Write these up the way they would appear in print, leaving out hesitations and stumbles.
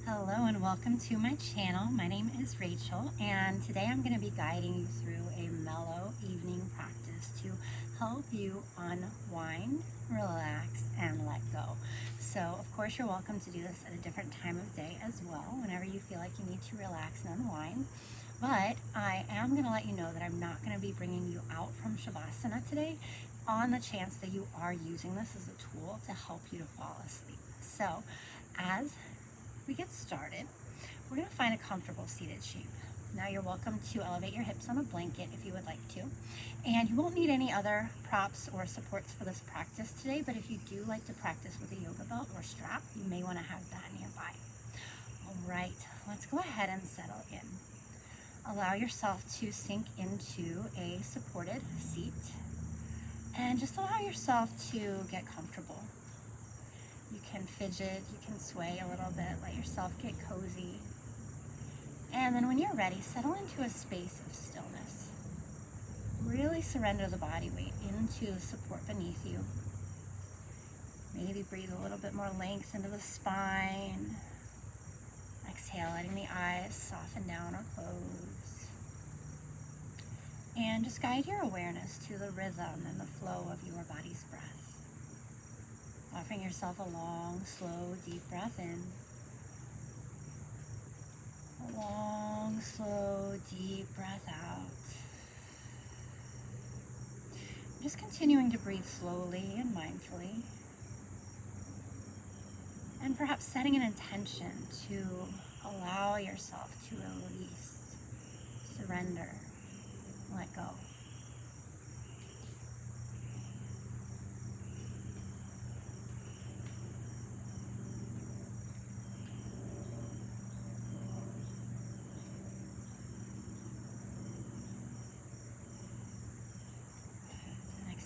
Hello and welcome to my channel. My name is Rachel and today I'm going to be guiding you through a mellow evening practice to help you unwind, relax, and let go. So of course you're welcome to do this at a different time of day as well, whenever you feel like you need to relax and unwind. But I am going to let you know that I'm not going to be bringing you out from Shavasana today on the chance that you are using this as a tool to help you to fall asleep. So as we get started, we're going to find a comfortable seated shape. Now you're welcome to elevate your hips on a blanket if you would like to. And you won't need any other props or supports for this practice today, but if you do like to practice with a yoga belt or strap, you may want to have that nearby. All right, let's go ahead and settle in. Allow yourself to sink into a supported seat and just allow yourself to get comfortable. You can fidget, you can sway a little bit, let yourself get cozy. And then when you're ready, settle into a space of stillness. Really surrender the body weight into the support beneath you. Maybe breathe a little bit more length into the spine. Exhale, letting the eyes soften down or close. And just guide your awareness to the rhythm and the flow of your body's breath. Offering yourself a long, slow, deep breath in. A long, slow, deep breath out. Just continuing to breathe slowly and mindfully. And perhaps setting an intention to allow yourself to release, surrender, let go.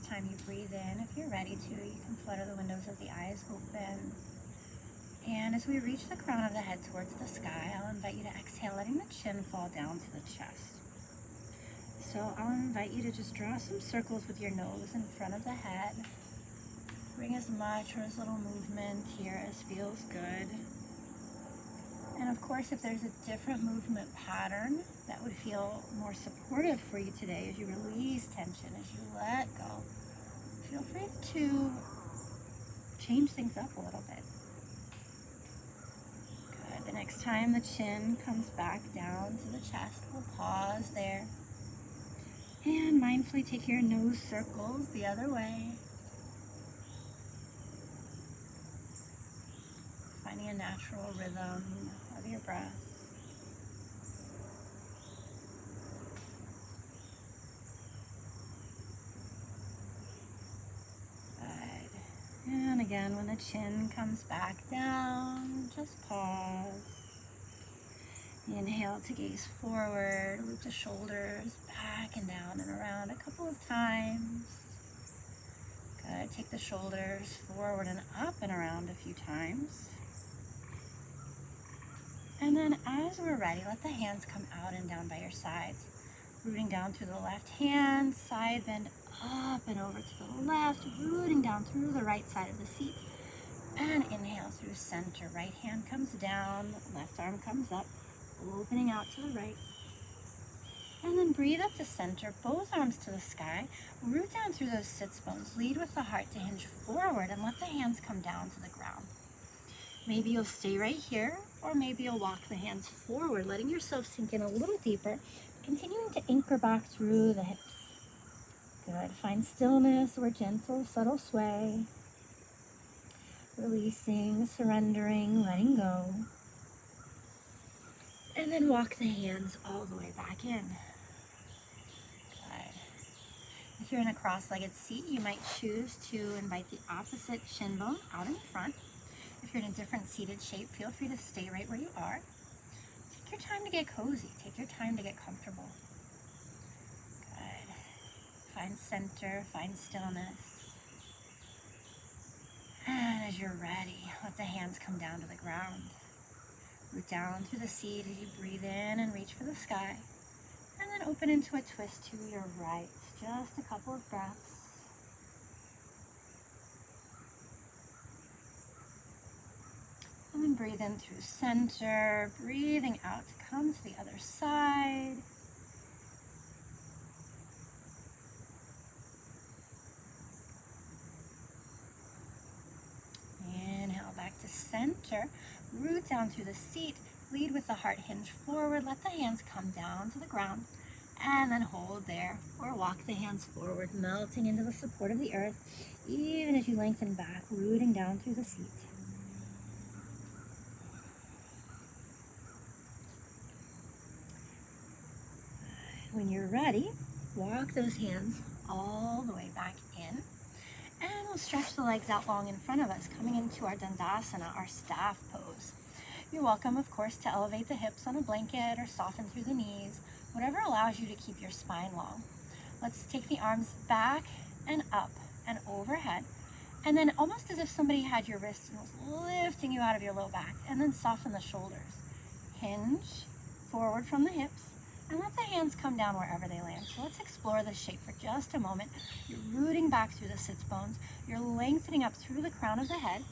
Time you breathe in, if you're ready to, you can flutter the windows of the eyes open. And as we reach the crown of the head towards the sky, I'll invite you to exhale, letting the chin fall down to the chest. So I'll invite you to just draw some circles with your nose in front of the head. Bring as much or as little movement here as feels good. And of course, if there's a different movement pattern that would feel more supportive for you today as you release tension, as you let go, feel free to change things up a little bit. Good. The next time the chin comes back down to the chest, we'll pause there. And mindfully take your nose circles the other way. Finding a natural rhythm of your breath. Good. And again, when the chin comes back down, just pause. Inhale to gaze forward, loop the shoulders back and down and around a couple of times. Good. Take the shoulders forward and up and around a few times. And then as we're ready, let the hands come out and down by your sides. Rooting down through the left hand, side bend up and over to the left, rooting down through the right side of the seat. And inhale through center. Right hand comes down, left arm comes up, opening out to the right. And then breathe up to center, both arms to the sky. Root down through those sits bones. Lead with the heart to hinge forward and let the hands come down to the ground. Maybe you'll stay right here, or maybe you'll walk the hands forward, letting yourself sink in a little deeper, continuing to anchor back through the hips. Good. Find stillness or gentle, subtle sway. Releasing, surrendering, letting go. And then walk the hands all the way back in. Good. If you're in a cross-legged seat, you might choose to invite the opposite shin bone out in front. If you're in a different seated shape, feel free to stay right where you are. Take your time to get cozy. Take your time to get comfortable. Good. Find center, find stillness. And as you're ready, let the hands come down to the ground. Root down through the seat as you breathe in and reach for the sky. And then open into a twist to your right. Just a couple of breaths. And then breathe in through center, breathing out to come to the other side. Inhale back to center, root down through the seat, lead with the heart hinge forward, let the hands come down to the ground, and then hold there, or walk the hands forward, melting into the support of the earth, even as you lengthen back, rooting down through the seat. When you're ready, walk those hands all the way back in, and we'll stretch the legs out long in front of us, coming into our Dandasana, our staff pose. You're welcome, of course, to elevate the hips on a blanket or soften through the knees, whatever allows you to keep your spine long. Let's take the arms back and up and overhead, and then almost as if somebody had your wrist and was lifting you out of your low back, and then soften the shoulders. Hinge forward from the hips, and let the hands come down wherever they land. So let's explore this shape for just a moment. You're rooting back through the sits bones. You're lengthening up through the crown of the head.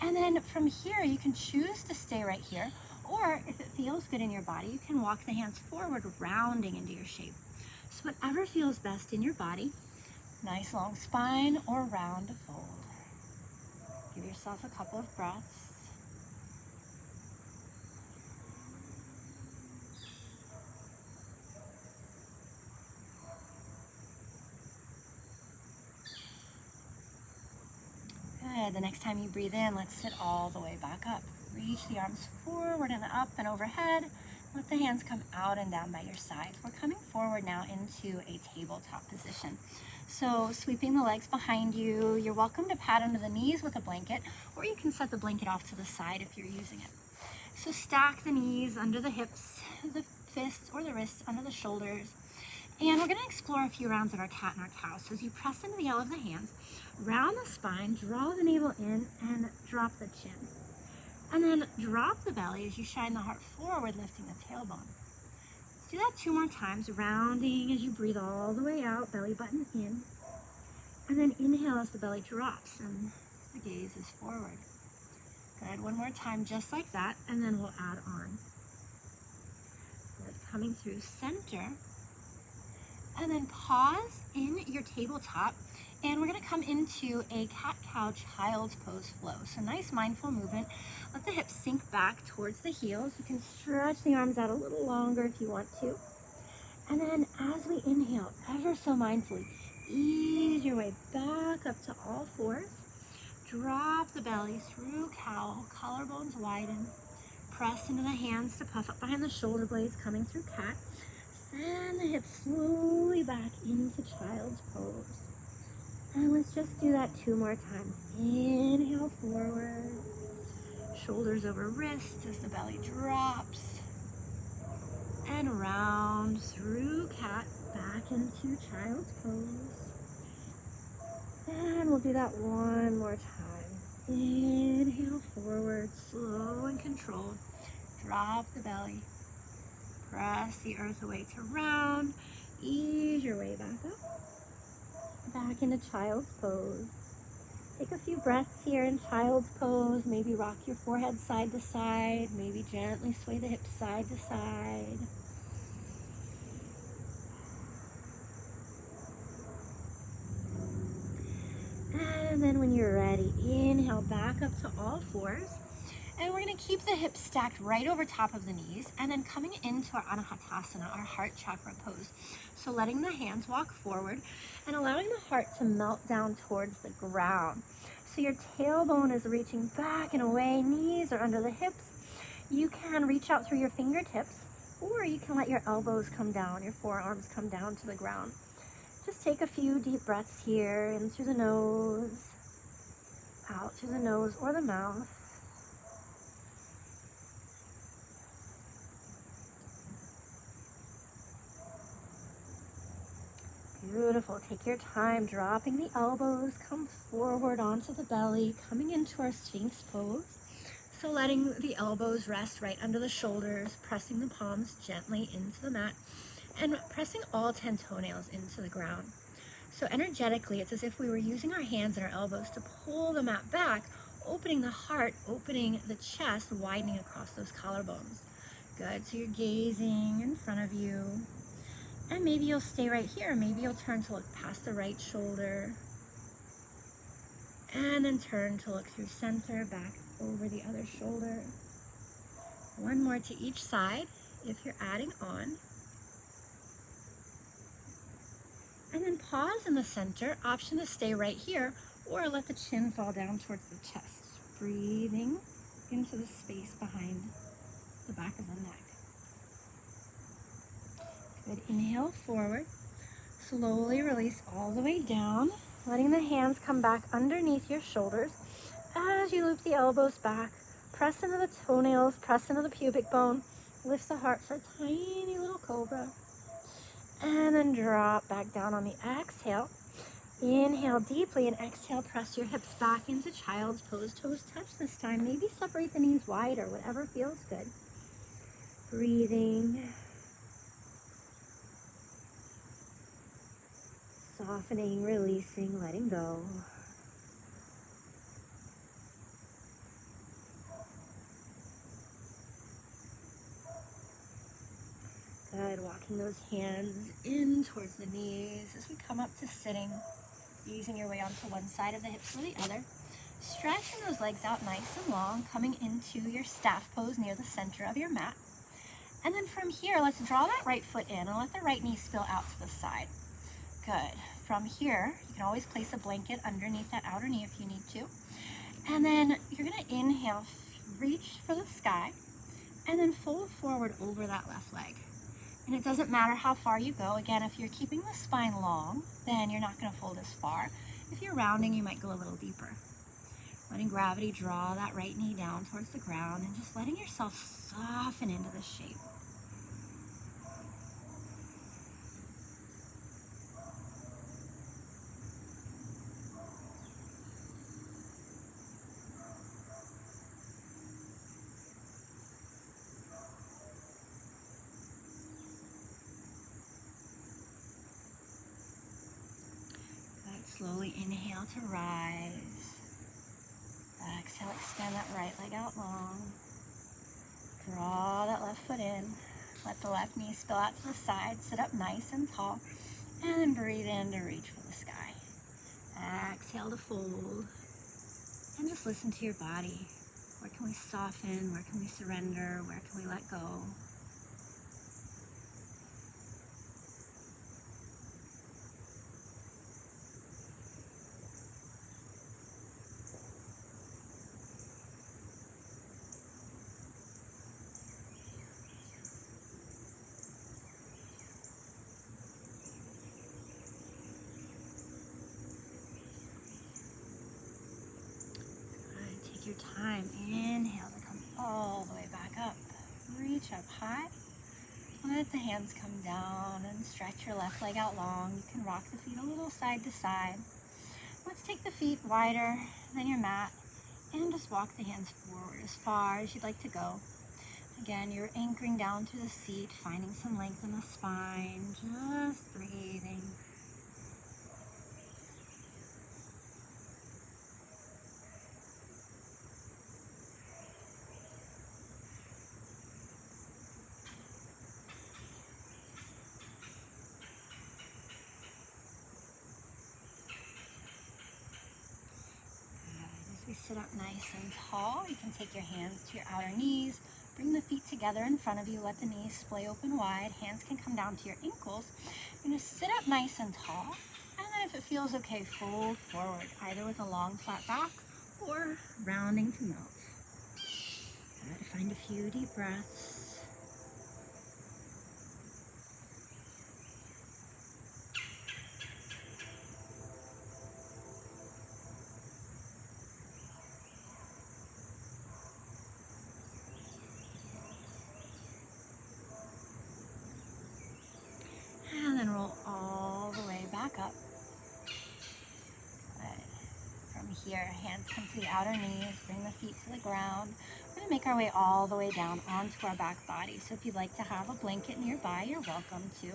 And then from here, you can choose to stay right here, or if it feels good in your body, you can walk the hands forward, rounding into your shape. So whatever feels best in your body, nice long spine or round to fold. Give yourself a couple of breaths. Good. The next time you breathe in, let's sit all the way back up. Reach the arms forward and up and overhead. Let the hands come out and down by your sides. We're coming forward now into a tabletop position. So sweeping the legs behind you, you're welcome to pat under the knees with a blanket, or you can set the blanket off to the side if you're using it. So stack the knees under the hips, the fists or the wrists under the shoulders. And we're going to explore a few rounds of our cat and our cow. So as you press into the L of the hands, round the spine, draw the navel in, and drop the chin. And then drop the belly as you shine the heart forward, lifting the tailbone. Let's do that 2 more times, rounding as you breathe all the way out, belly button in. And then inhale as the belly drops and the gaze is forward. Good. 1 more time, just like that, and then we'll add on. Good. Coming through center. And then pause in your tabletop, and we're going to come into a cat-cow child's pose flow. So nice mindful movement. Let the hips sink back towards the heels. You can stretch the arms out a little longer if you want to. And then as we inhale, ever so mindfully, ease your way back up to all fours. Drop the belly through cow, collarbones widen. Press into the hands to puff up behind the shoulder blades, coming through cat. Send the hips slowly back into child's pose. And let's just do that 2 more times. Inhale forward. Shoulders over wrists as the belly drops. And round through cat back into child's pose. And we'll do that 1 more time. Inhale forward, slow and controlled. Drop the belly. Press the earth away to round. Ease your way back up. Back into child's pose. Take a few breaths here in child's pose. Maybe rock your forehead side to side. Maybe gently sway the hips side to side. And then when you're ready, inhale back up to all fours. And we're going to keep the hips stacked right over top of the knees, and then coming into our Anahatasana, our heart chakra pose. So letting the hands walk forward and allowing the heart to melt down towards the ground. So your tailbone is reaching back and away, knees are under the hips. You can reach out through your fingertips, or you can let your elbows come down, your forearms come down to the ground. Just take a few deep breaths here, in through the nose, out through the nose or the mouth. Beautiful. Take your time, dropping the elbows, come forward onto the belly, coming into our Sphinx pose. So letting the elbows rest right under the shoulders, pressing the palms gently into the mat, and pressing all 10 toenails into the ground. So energetically, it's as if we were using our hands and our elbows to pull the mat back, opening the heart, opening the chest, widening across those collarbones. Good, so you're gazing in front of you. And maybe you'll stay right here. Maybe you'll turn to look past the right shoulder. And then turn to look through center, back over the other shoulder. One more to each side if you're adding on. And then pause in the center. Option to stay right here or let the chin fall down towards the chest. Breathing into the space behind the back of the neck. Good, inhale forward. Slowly release all the way down, letting the hands come back underneath your shoulders as you loop the elbows back. Press into the toenails, press into the pubic bone. Lift the heart for a tiny little cobra. And then drop back down on the exhale. Inhale deeply and exhale, press your hips back into child's pose. Toes touch this time. Maybe separate the knees wider, whatever feels good. Breathing. Softening, releasing, letting go. Good, walking those hands in towards the knees as we come up to sitting, easing your way onto one side of the hips or the other. Stretching those legs out nice and long, coming into your staff pose near the center of your mat. And then from here, let's draw that right foot in and let the right knee spill out to the side. Good. From here, you can always place a blanket underneath that outer knee if you need to. And then you're going to inhale, reach for the sky, and then fold forward over that left leg. And it doesn't matter how far you go. Again, if you're keeping the spine long, then you're not going to fold as far. If you're rounding, you might go a little deeper. Letting gravity draw that right knee down towards the ground and just letting yourself soften into the shape. Slowly inhale to rise. Exhale, extend that right leg out long. Draw that left foot in. Let the left knee spill out to the side. Sit up nice and tall. And then breathe in to reach for the sky. Exhale to fold. And just listen to your body. Where can we soften? Where can we surrender? Where can we let go? Your time. Inhale to come all the way back up. Reach up high. Let the hands come down and stretch your left leg out long. You can rock the feet a little side to side. Let's take the feet wider than your mat and just walk the hands forward as far as you'd like to go. Again, you're anchoring down to the seat, finding some length in the spine, just breathing. We sit up nice and tall. You can take your hands to your outer knees. Bring the feet together in front of you. Let the knees splay open wide. Hands can come down to your ankles. You're going to sit up nice and tall. And then if it feels okay, fold forward, either with a long flat back or rounding to melt. Good. Find a few deep breaths. And then roll all the way back up. Good. From here, hands come to the outer knees, bring the feet to the ground. We're going to make our way all the way down onto our back body. So if you'd like to have a blanket nearby, you're welcome to.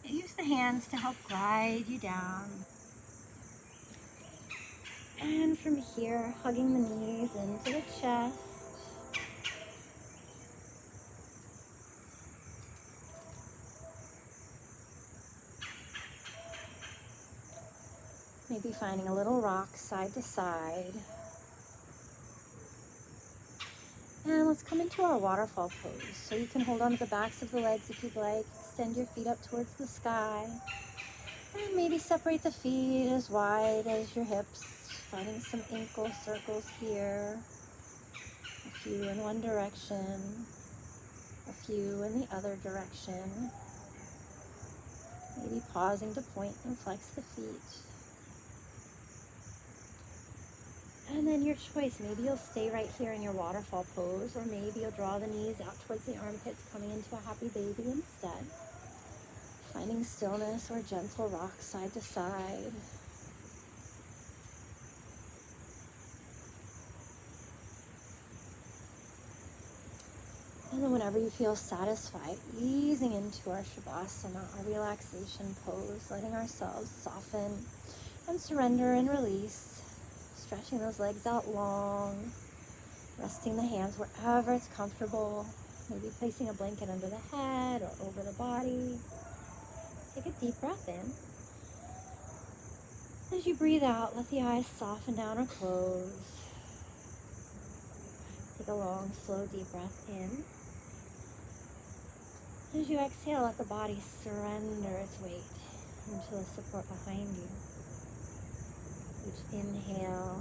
Use the hands to help guide you down. And from here, hugging the knees into the chest. Maybe finding a little rock side to side. And let's come into our waterfall pose. So you can hold on to the backs of the legs if you'd like. Extend your feet up towards the sky. And maybe separate the feet as wide as your hips. Finding some ankle circles here. A few in one direction. A few in the other direction. Maybe pausing to point and flex the feet. And then your choice, maybe you'll stay right here in your waterfall pose, or maybe you'll draw the knees out towards the armpits, coming into a happy baby instead. Finding stillness or gentle rock side to side. And then whenever you feel satisfied, easing into our Shavasana, our relaxation pose, letting ourselves soften and surrender and release. Stretching those legs out long, resting the hands wherever it's comfortable, maybe placing a blanket under the head or over the body. Take a deep breath in. As you breathe out, let the eyes soften down or close. Take a long, slow, deep breath in. As you exhale, let the body surrender its weight into the support behind you. Each inhale,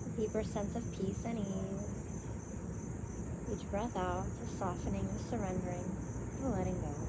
a deeper sense of peace and ease. Each breath out, a softening, surrendering, and letting go.